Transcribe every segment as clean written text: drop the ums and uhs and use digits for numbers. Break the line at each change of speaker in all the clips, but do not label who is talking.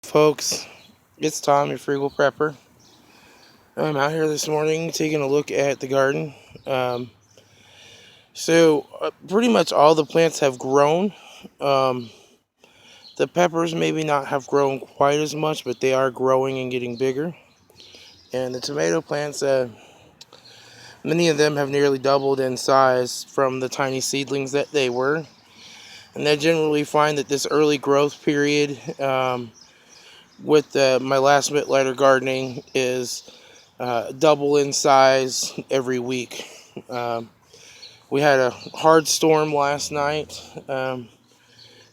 Folks, it's Tom, your frugal prepper. I'm out here this morning taking a look at the garden. Um, Pretty much all the plants have grown. Um, the peppers maybe not have grown quite as much, but they are growing and getting bigger. And the tomato plants, many of them have nearly doubled in size from the tiny seedlings that they were. And I generally find that this early growth period with my last Mittleider gardening is double in size every week. Um, we had a hard storm last night,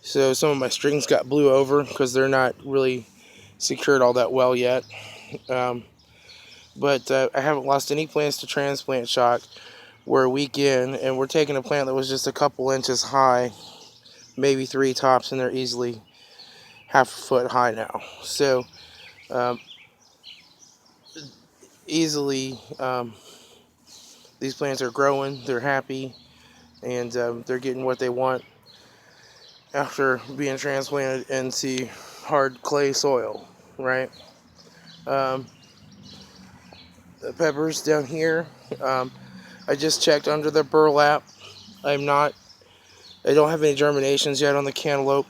so some of my strings got blew over because they're not really secured all that well yet. Um, but I haven't lost any plants to transplant shock. We're a week in, and we're taking a plant that was just a couple inches high, maybe three tops, and they're easily half a foot high now. So um, easily, these plants are growing, they're happy, and they're getting what they want after being transplanted into hard clay soil, right? Um, the peppers down here, um, I just checked under the burlap. I'm not, I don't have any germinations yet on the cantaloupe.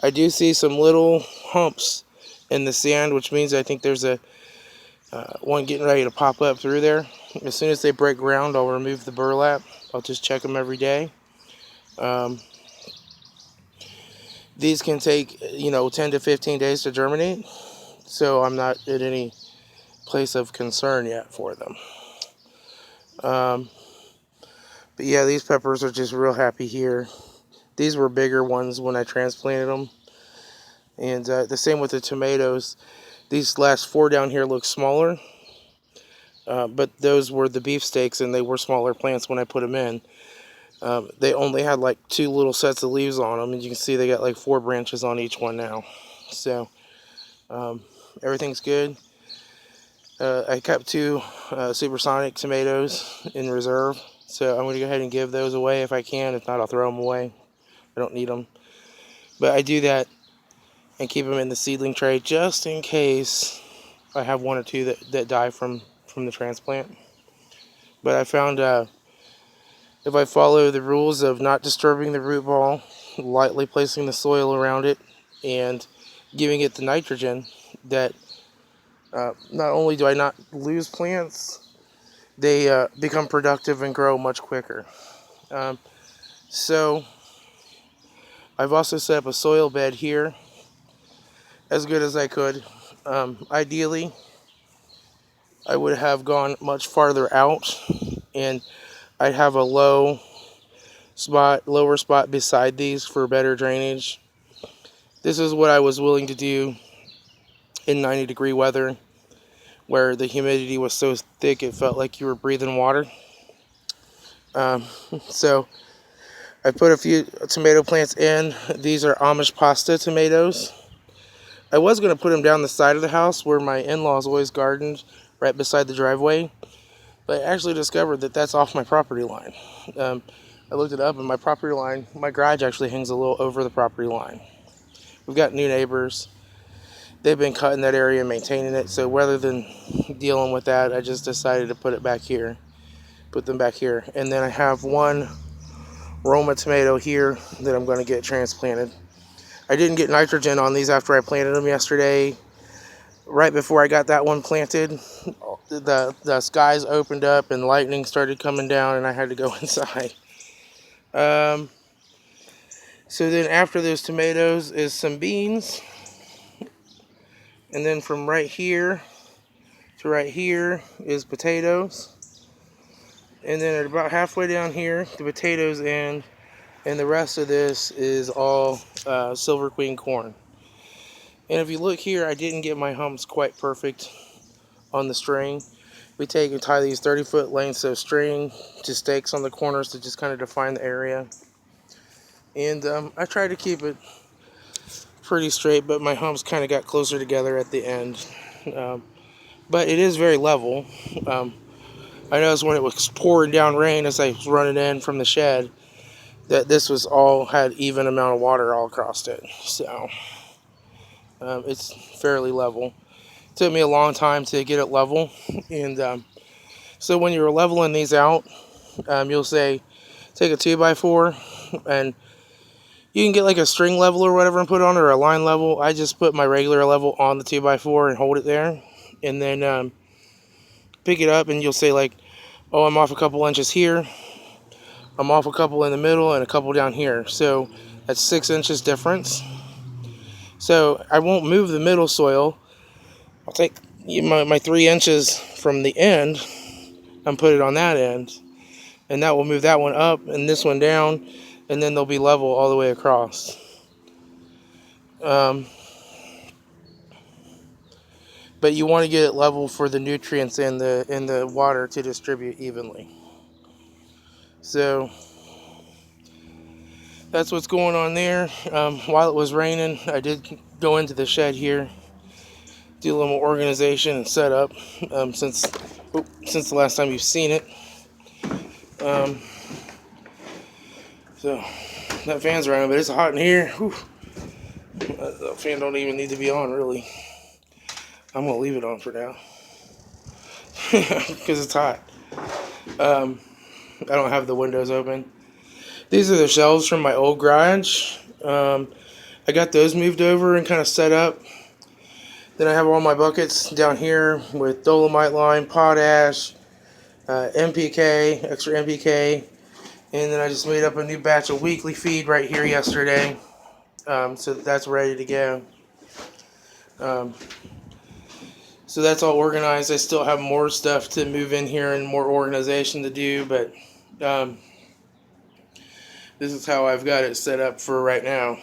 I do see some little humps in the sand, which means I think there's a one getting ready to pop up through there. As soon as they break ground, I'll remove the burlap. I'll just check them every day. Um, these can take 10 to 15 days to germinate, so I'm not at any place of concern yet for them. Um, but yeah, these peppers are just real happy here. These were bigger ones when I transplanted them, and the same with the tomatoes. These last four down here look smaller, but those were the beefsteaks, and they were smaller plants when I put them in. They only had like two little sets of leaves on them, and you can see they got like four branches on each one now. So um, everything's good. I kept two supersonic tomatoes in reserve, so I'm going to go ahead and give those away if I can. If not, I'll throw them away. I don't need them. But I do that and keep them in the seedling tray just in case I have one or two that die from the transplant. But I found if I follow the rules of not disturbing the root ball, lightly placing the soil around it, and giving it the nitrogen, that not only do I not lose plants, they become productive and grow much quicker. Um, so I've also set up a soil bed here as good as I could. Ideally, I would have gone much farther out, and I'd have a lower spot beside these for better drainage. This is what I was willing to do in 90-degree weather, where the humidity was so thick it felt like you were breathing water. Um, so I put a few tomato plants in. These are Amish pasta tomatoes. I was going to put them down the side of the house where my in-laws always gardened, right beside the driveway, but I actually discovered that that's off my property line. I looked it up, and my property line, my garage actually hangs a little over the property line. We've got new neighbors. They've been cutting that area and maintaining it, so rather than dealing with that, I just decided to put them back here. And then I have one Roma tomato here that I'm going to get transplanted. I didn't get nitrogen on these after I planted them yesterday. Right before I got that one planted, the skies opened up and lightning started coming down, and I had to go inside. Um, so then after those tomatoes is some beans, and then from right here to right here is potatoes, and then at about halfway down here the potatoes end, and the rest of this is all Silver Queen corn. And if you look here, I didn't get my humps quite perfect on the string. We take and tie these 30-foot lengths of string to stakes on the corners to just kind of define the area. And I tried to keep it pretty straight, but my humps kind of got closer together at the end. Um, but it is very level. I noticed when it was pouring down rain as I was running in from the shed that this was all had even amount of water all across it. So It's fairly level. It took me a long time to get it level, and so when you're leveling these out, you'll say take a 2x4, and you can get like a string level or whatever and put it on, or a line level. I just put my regular level on the 2x4 and hold it there, and then pick it up, and you'll say like, oh, I'm off a couple inches here, I'm off a couple in the middle, and a couple down here. So that's 6 inches difference. So I won't move the middle soil. I'll take my 3 inches from the end and put it on that end, and that will move that one up and this one down, and then they'll be level all the way across. But you want to get it level for the nutrients in the water to distribute evenly. So that's what's going on there. While it was raining, I did go into the shed here, do a little more organization and setup since the last time you've seen it. So that fan's running, but it's hot in here. Whew. The fan don't even need to be on, really. I'm gonna leave it on for now because it's hot. I don't have the windows open. These are the shelves from my old garage. I got those moved over and kind of set up. Then I have all my buckets down here with dolomite lime, potash, NPK, extra NPK, and then I just made up a new batch of weekly feed right here yesterday. So that's ready to go. So that's all organized. I still have more stuff to move in here and more organization to do, but this is how I've got it set up for right now.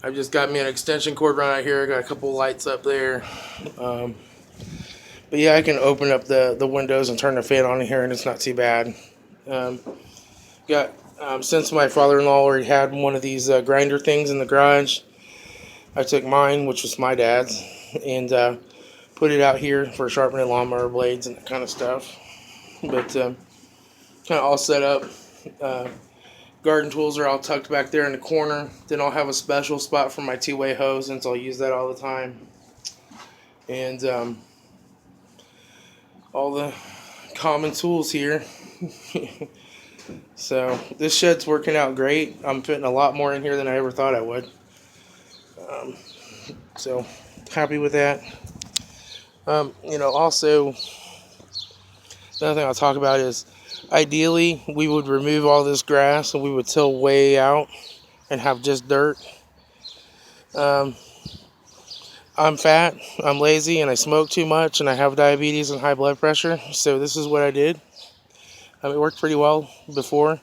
I've just got me an extension cord run out here. I got a couple lights up there. But yeah, I can open up the windows and turn the fan on in here, and it's not too bad. Since my father-in-law already had one of these grinder things in the garage, I took mine, which was my dad's, and put it out here for sharpening lawnmower blades and that kind of stuff. But kind of all set up. Garden tools are all tucked back there in the corner. Then I'll have a special spot for my two-way hose, since I'll use that all the time. And all the common tools here. So this shed's working out great. I'm fitting a lot more in here than I ever thought I would. So happy with that. Also, another thing I'll talk about is, ideally we would remove all this grass and we would till way out and have just dirt. I'm fat, I'm lazy, and I smoke too much, and I have diabetes and high blood pressure. So this is what I did. It worked pretty well before.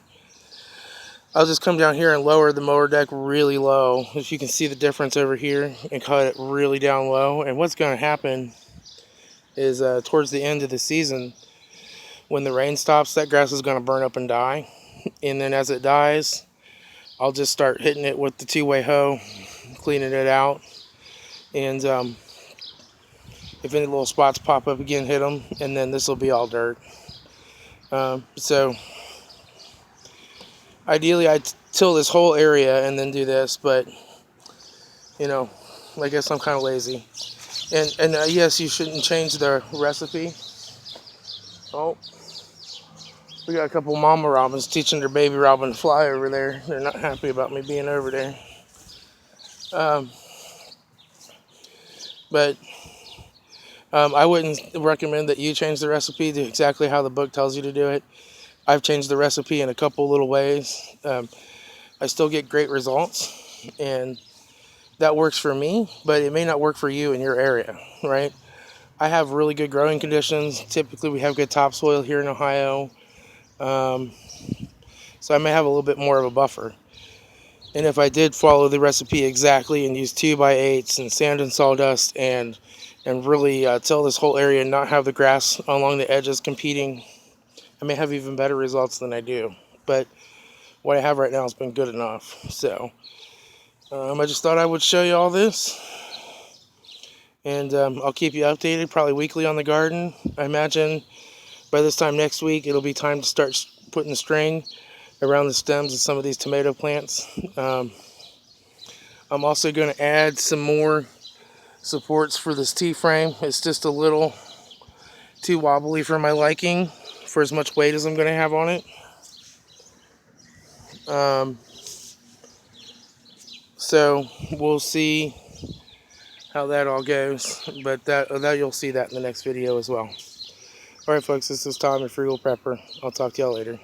I'll just come down here and lower the mower deck really low, if you can see the difference over here, and cut it really down low. And what's going to happen is towards the end of the season, when the rain stops, that grass is going to burn up and die. And then as it dies, I'll just start hitting it with the two-way hoe, cleaning it out. And if any little spots pop up again, hit them, and then this will be all dirt. So ideally I'd till this whole area and then do this, but I guess I'm kind of lazy. And yes, you shouldn't change the recipe. Oh, we got a couple mama robins teaching their baby robin to fly over there. They're not happy about me being over there. But I wouldn't recommend that you change the recipe to exactly how the book tells you to do it. I've changed the recipe in a couple little ways. I still get great results, and that works for me, but it may not work for you in your area, right? I have really good growing conditions. Typically, we have good topsoil here in Ohio. So I may have a little bit more of a buffer. And if I did follow the recipe exactly and use 2x8s and sand and sawdust and really till this whole area and not have the grass along the edges competing, I may have even better results than I do. But what I have right now has been good enough. So I just thought I would show you all this. And I'll keep you updated, probably weekly, on the garden. I imagine by this time next week, it'll be time to start putting the strain around the stems of some of these tomato plants. I'm also going to add some more supports for this T-frame. It's just a little too wobbly for my liking, for as much weight as I'm going to have on it. So we'll see how that all goes, but that you'll see that in the next video as well. Alright folks, this is Tom, your Frugal Prepper. I'll talk to y'all later.